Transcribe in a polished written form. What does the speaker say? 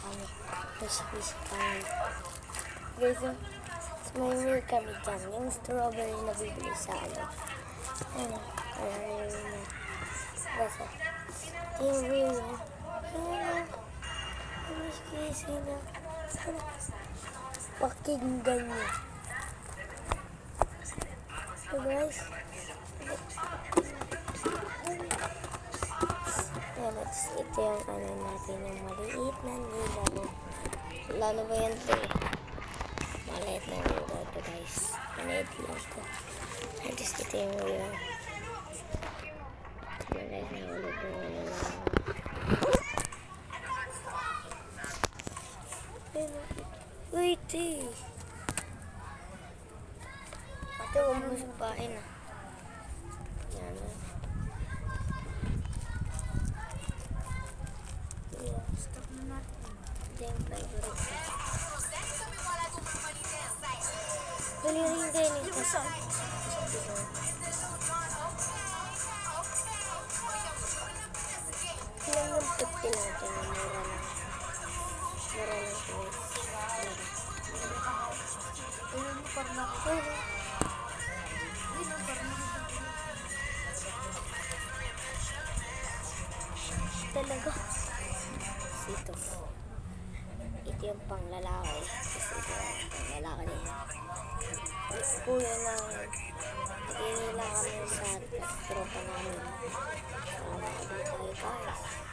kami. Busy kami. Guys, so may meal kami dyan. Yung strawberry na bibili sa ano. Ano yun. Basta. Yung meal niya. Ano? Ano na? Pakinggan niya. So guys. Ayan, ito yung ano natin, yung maliit na nilaw. Lalo ba yan ito? Maliit na nilaw ito guys. Maliit lang ito. At least ito yung nilaw. Maliit na ulit yung nilaw. Uy, ito ate, huwag mo sumpain ah. Yan ah. Stop na natin. Ito yung favorite ko. Huli rin kayo nito. Ilang yung 50 lang ito na mura lang. Mura lang ito. Ilan mo parang ako? Talaga. Ito. Ito yung pang lalaki. Kasi ito yung pang lalaki din. Po yun ang naginila kami sa tropa namin. Salamat dito guys.